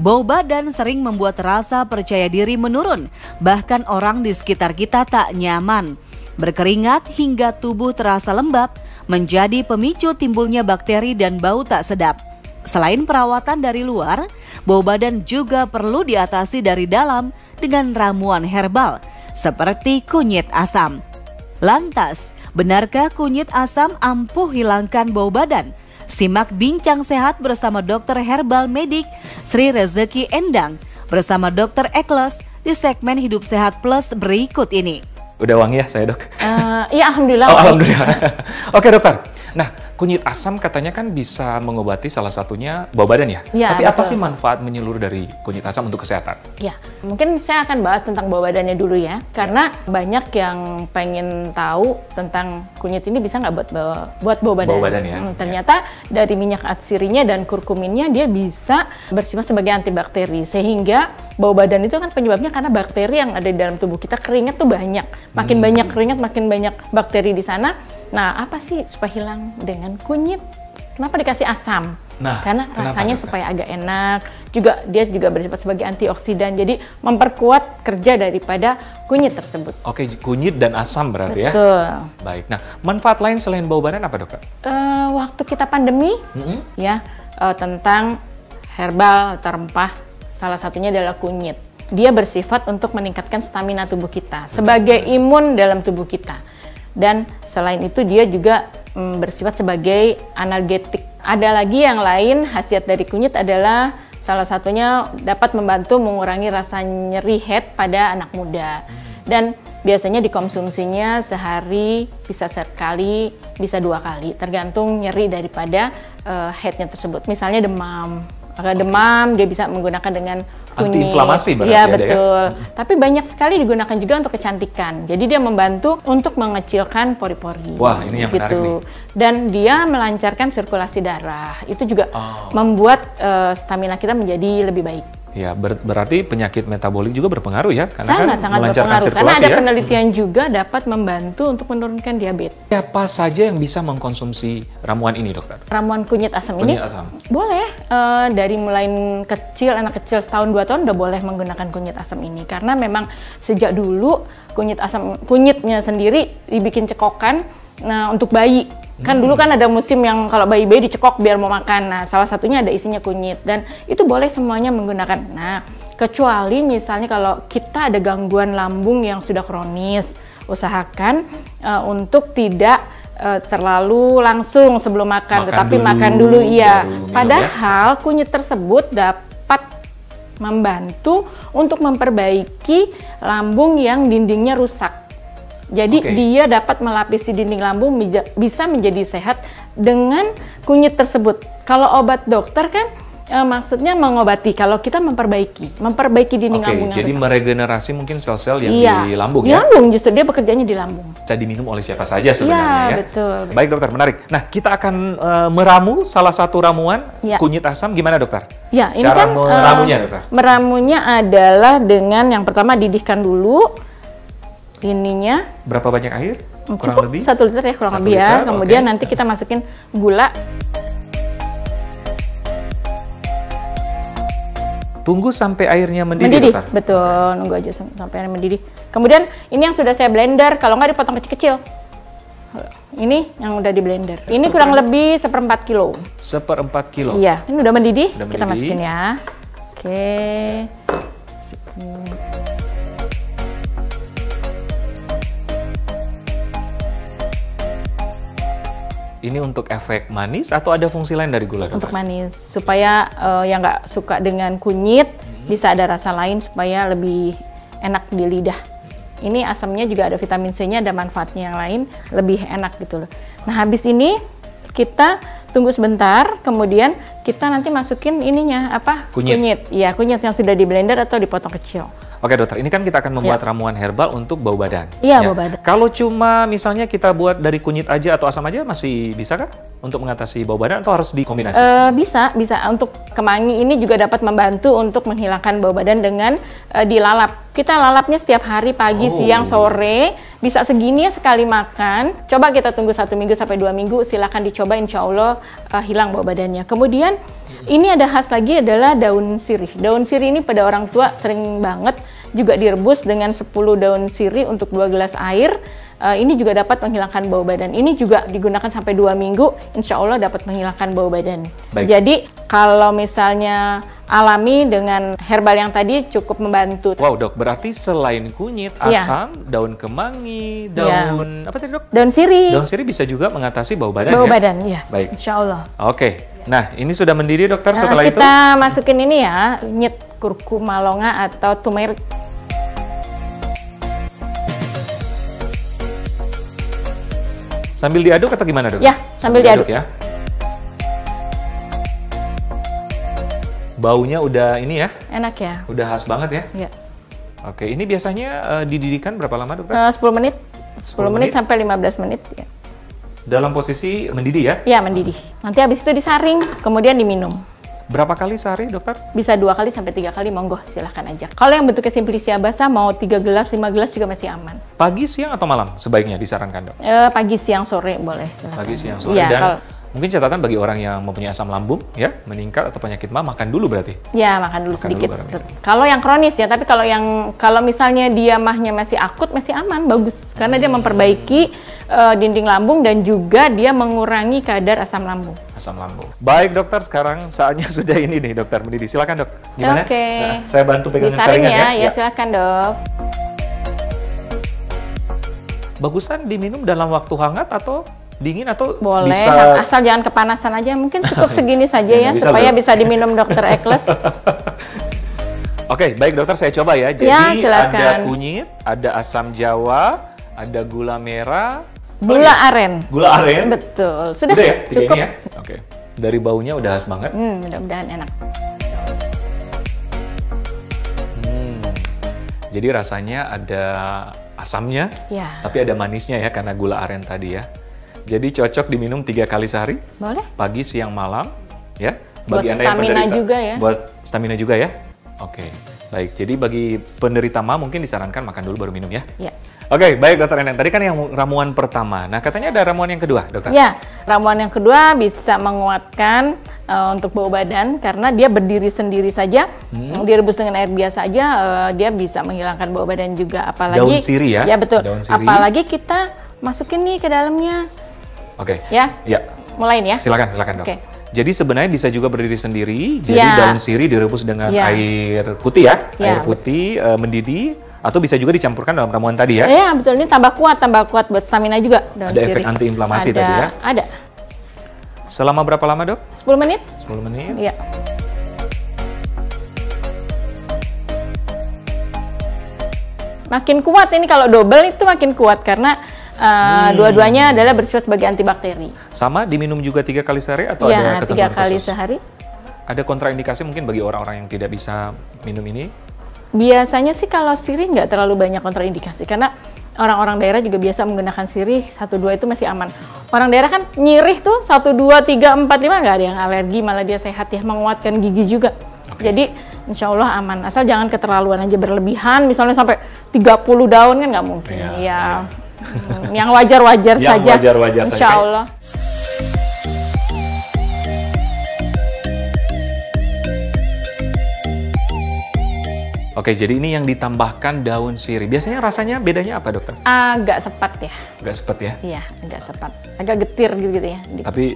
Bau badan sering membuat rasa percaya diri menurun, bahkan orang di sekitar kita tak nyaman. Berkeringat hingga tubuh terasa lembab menjadi pemicu timbulnya bakteri dan bau tak sedap. Selain perawatan dari luar, bau badan juga perlu diatasi dari dalam dengan ramuan herbal seperti kunyit asam. Lantas, benarkah kunyit asam ampuh hilangkan bau badan? Simak bincang sehat bersama dokter herbal medik Sri Rezeki Endang bersama Dr. Ekles di segmen Hidup Sehat Plus berikut ini. Udah wangi ya saya, Dok? Iya, alhamdulillah. Oh, alhamdulillah. Oke, dokter. Nah, kunyit asam katanya kan bisa mengobati salah satunya bau badan ya? Ya, tapi betul. apa sih manfaat menyeluruh dari kunyit asam untuk kesehatan? Ya, mungkin saya akan bahas tentang bau badannya dulu ya. Karena banyak yang pengen tahu tentang kunyit ini bisa nggak buat bau badan. Bau badan ya? Ternyata dari minyak atsirinya dan kurkuminnya dia bisa bersifat sebagai antibakteri. Sehingga bau badan itu kan penyebabnya karena bakteri yang ada di dalam tubuh kita. Keringat tuh banyak. Makin banyak keringat, makin banyak bakteri di sana. Nah, apa sih supaya hilang dengan kunyit? Kenapa dikasih asam? Nah, karena rasanya dokter? supaya agak enak. Dia juga bersifat sebagai antioksidan. Jadi memperkuat kerja daripada kunyit tersebut. Oke, kunyit dan asam berarti ya? Betul. Baik. Nah, manfaat lain selain bau badan apa, dokter? Waktu kita pandemi, tentang herbal atau rempah, salah satunya adalah kunyit. Dia bersifat untuk meningkatkan stamina tubuh kita sebagai imun dalam tubuh kita. Dan selain itu dia juga bersifat sebagai analgetik. Ada lagi yang lain, khasiat dari kunyit adalah salah satunya dapat membantu mengurangi rasa nyeri head pada anak muda. Dan biasanya dikonsumsinya sehari bisa sekali, bisa 2 kali, tergantung nyeri daripada headnya tersebut. Misalnya demam. Demam dia bisa menggunakan dengan kunyit. Antiinflamasi berarti ya, ada betul. ya? Tapi banyak sekali digunakan juga untuk kecantikan. Jadi dia membantu untuk mengecilkan pori-pori. Wah, ini yang menarik nih. Dan dia melancarkan sirkulasi darah. Itu juga membuat stamina kita menjadi lebih baik. Ya, berarti penyakit metabolik juga berpengaruh ya? Karena Sangat melancarkan berpengaruh. Karena ada ya? penelitian juga dapat membantu untuk menurunkan diabetes. Siapa saja yang bisa mengkonsumsi ramuan ini, dokter? Ramuan kunyit asam ini asam. boleh dari mulai kecil, anak kecil setahun 2 tahun udah boleh menggunakan kunyit asam ini. Karena memang sejak dulu kunyitnya sendiri dibikin cekokan untuk bayi. Kan dulu kan ada musim yang kalau bayi-bayi dicekok biar mau makan. Nah, salah satunya ada isinya kunyit dan itu boleh semuanya menggunakan. Nah, kecuali misalnya kalau kita ada gangguan lambung yang sudah kronis, usahakan untuk tidak terlalu langsung sebelum makan tetapi makan dulu iya. Padahal kunyit tersebut dapat membantu untuk memperbaiki lambung yang dindingnya rusak. Jadi dia dapat melapisi dinding lambung, bisa menjadi sehat dengan kunyit tersebut. Kalau obat dokter kan maksudnya mengobati, kalau kita memperbaiki dinding lambung yang jadi rusak. meregenerasi mungkin sel-sel yang di lambung di ya? lambung, justru dia bekerjanya di lambung. Bisa diminum oleh siapa saja sebenarnya ya? Iya, betul. Baik dokter, menarik. Nah, kita akan meramu salah satu ramuan kunyit asam, gimana dokter? Ya, ini cara kan meramunya dokter? Meramunya adalah dengan yang pertama didihkan dulu ininya. Berapa banyak air? Cukup Kurang lebih? 1 liter ya kurang lebih ya. Kemudian nanti kita masukin gula. Tunggu sampai airnya mendidih, dokter? Betul, nunggu aja sampai airnya mendidih. Kemudian ini yang sudah saya blender, kalau nggak dipotong kecil-kecil. Ini yang udah di blender. Ini kurang lebih 1/4 kilo. 1/4 kilo? Iya, ini udah mendidih. Udah kita mendidih. masukin ya. Oke. Masukin. Ini untuk efek manis atau ada fungsi lain dari gula, dokter? Untuk manis, supaya yang nggak suka dengan kunyit bisa ada rasa lain supaya lebih enak di lidah. Ini asamnya juga ada vitamin C-nya, ada manfaatnya yang lain, lebih enak gitu loh. Nah, habis ini kita tunggu sebentar, kemudian kita nanti masukin ininya kunyit. Iya, kunyit yang sudah di blender atau dipotong kecil. Oke dokter, ini kan kita akan membuat ramuan herbal untuk bau badan. Iya, bau badan. Kalau cuma misalnya kita buat dari kunyit aja atau asam aja masih bisa kah untuk mengatasi bau badan atau harus dikombinasi? Bisa. Untuk kemangi ini juga dapat membantu untuk menghilangkan bau badan dengan dilalap Kita lalapnya setiap hari, pagi, siang, sore. Bisa segini ya sekali makan. Coba kita tunggu 1 minggu sampai 2 minggu. Silakan dicoba, insya Allah hilang bau badannya. Kemudian ini ada khas lagi adalah daun sirih. Daun sirih ini pada orang tua sering banget juga direbus dengan 10 daun sirih untuk 2 gelas air. Ini juga dapat menghilangkan bau badan. Ini juga digunakan sampai 2 minggu, insya Allah dapat menghilangkan bau badan. Baik. Jadi kalau misalnya alami dengan herbal yang tadi cukup membantu. Wow dok, berarti selain kunyit, asam, daun kemangi, daun apa tadi dok? Daun sirih. Daun sirih bisa juga mengatasi bau badan Bau ya? badan, iya. Baik. Insya Allah. Oke, nah ini sudah mendidih dokter setelah itu? Kita masukin ini ya, kunyit, kurkuma longa atau turmeric. Sambil diaduk atau gimana dok? Ya, sambil diaduk ya. Baunya udah ini ya? Enak ya? Udah khas banget ya? Ya. Oke, ini biasanya dididihkan berapa lama dokter? 10 menit. 10 menit sampai 15 menit. Ya. Dalam posisi mendidih ya? Ya, mendidih. Nanti habis itu disaring, kemudian diminum. Berapa kali sehari dokter? Bisa 2 kali sampai 3 kali, monggo silahkan aja. Kalau yang bentuknya simplicia basah, mau 3 gelas, 5 gelas juga masih aman. Pagi, siang, atau malam sebaiknya disarankan dok? Pagi, siang, sore boleh. Silahkan. Pagi, siang, sore. Ya, Dan mungkin catatan bagi orang yang mempunyai asam lambung ya, meningkat atau penyakit mah, makan dulu berarti? Ya, makan dulu sedikit. Dulu kalau yang kronis ya, tapi kalau misalnya dia mahnya masih akut, masih aman, bagus. Karena dia memperbaiki dinding lambung dan juga dia mengurangi kadar asam lambung. Asam lambung. Baik dokter, sekarang saatnya sudah ini nih dokter mendidih. Silakan dok. Gimana? Oke. Nah, saya bantu pegang Disaring saringan ya. ya. Ya, silakan dok. Bagusan diminum dalam waktu hangat atau dingin atau Boleh, bisa? asal jangan kepanasan aja. Mungkin cukup segini saja ya, Bisa, supaya dok. bisa diminum dokter Ekles. Oke, baik dokter, saya coba ya. Jadi Ya, silakan. ada kunyit, ada asam jawa, ada gula merah, Gula aren. gula aren. Betul. Sudah Udah ya, tiga cukup. ini ya. Oke. Dari baunya udah khas banget. Mudah-mudahan enak. Jadi rasanya ada asamnya, Ya. tapi ada manisnya ya karena gula aren tadi ya. Jadi cocok diminum 3 kali sehari, Boleh? pagi, siang, malam, ya. Buat stamina juga ya. Buat stamina juga ya. Oke, baik. Jadi bagi penderita mah mungkin disarankan makan dulu baru minum ya. Ya. Oke, baik dokter Endang. Tadi kan yang ramuan pertama. Nah, katanya ada ramuan yang kedua, dokter. Ya, ramuan yang kedua bisa menguatkan untuk bau badan karena dia berdiri sendiri saja, direbus dengan air biasa aja, dia bisa menghilangkan bau badan juga. Apalagi Daun sirih ya? Ya betul. Daun sirih. Apalagi kita masukin nih ke dalamnya. Oke. Ya. Ya. Mulai nih ya. Silakan dok. Oke. Jadi sebenarnya bisa juga berdiri sendiri. Jadi Ya. daun sirih direbus dengan Ya. air putih ya, Ya. air putih mendidih, atau bisa juga dicampurkan dalam ramuan tadi ya. Iya betul, ini tambah kuat buat stamina juga daun Ada sirih. efek antiinflamasi Ada, tadi ya? Ada. Selama berapa lama dok? 10 menit? 10 menit. Iya. Makin kuat ini kalau double itu makin kuat karena dua-duanya adalah bersifat sebagai antibakteri. Sama diminum juga 3 kali sehari atau Iya, ada 3 ketentuan kali khusus? sehari. Ada kontraindikasi mungkin bagi orang-orang yang tidak bisa minum ini? Biasanya sih kalau sirih nggak terlalu banyak kontraindikasi karena orang-orang daerah juga biasa menggunakan sirih 1-2 itu masih aman. Orang daerah kan nyirih tuh 1, 2, 3, 4, 5 nggak ada yang alergi, malah dia sehat ya, menguatkan gigi juga. Jadi insya Allah aman, asal jangan keterlaluan aja berlebihan, misalnya sampai 30 daun kan nggak mungkin. Iya, Yang wajar-wajar Yang saja. wajar-wajar saja. Insya Allah. Oke, jadi ini yang ditambahkan daun sirih. Biasanya rasanya bedanya apa dokter? Agak sepat ya. Agak sepet ya? Iya, agak sepat. Agak getir gitu ya.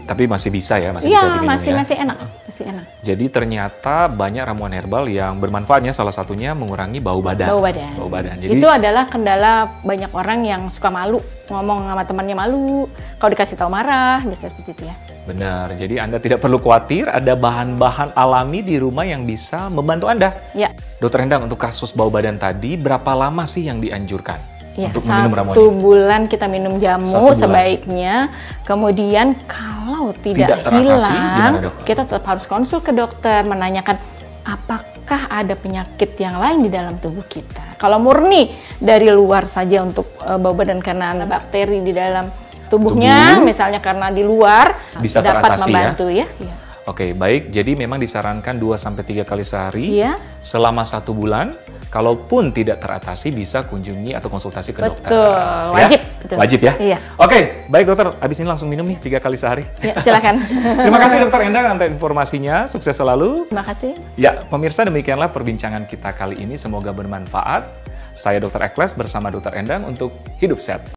Tapi masih bisa ya, masih Iya, bisa diminum ya? masih enak. Masih enak. Jadi ternyata banyak ramuan herbal yang bermanfaatnya, salah satunya mengurangi bau badan. Bau badan. Bau badan. Jadi Itu adalah kendala banyak orang yang suka malu. Ngomong sama temannya malu. Kalau dikasih tahu marah, biasanya seperti itu ya. benar. Jadi Anda tidak perlu khawatir, ada bahan-bahan alami di rumah yang bisa membantu Anda. Ya. Dokter Endang, untuk kasus bau badan tadi, berapa lama sih yang dianjurkan Ya, untuk meminum ramuan 1 ini? bulan kita minum jamu 1 bulan. sebaiknya. Kemudian kalau Tidak tidak teratasi, hilang, gimana, Dok? kita tetap harus konsul ke dokter menanyakan apakah ada penyakit yang lain di dalam tubuh kita. Kalau murni dari luar saja untuk bau badan karena ada bakteri di dalam tubuhnya, misalnya karena di luar, Bisa dapat teratasi membantu ya. Ya. Oke, baik. Jadi memang disarankan 2-3 kali sehari Iya. selama 1 bulan. Kalaupun tidak teratasi, bisa kunjungi atau konsultasi ke dokter. Betul, wajib. Ya? Betul. Wajib ya? Iya. Oke, baik dokter. Abis ini langsung minum nih 3 kali sehari. Ya, silakan. Terima kasih dokter Endang atas informasinya. Sukses selalu. Terima kasih. Ya, pemirsa, demikianlah perbincangan kita kali ini. Semoga bermanfaat. Saya Dr. Ekles bersama Dr. Endang untuk Hidup Sehat.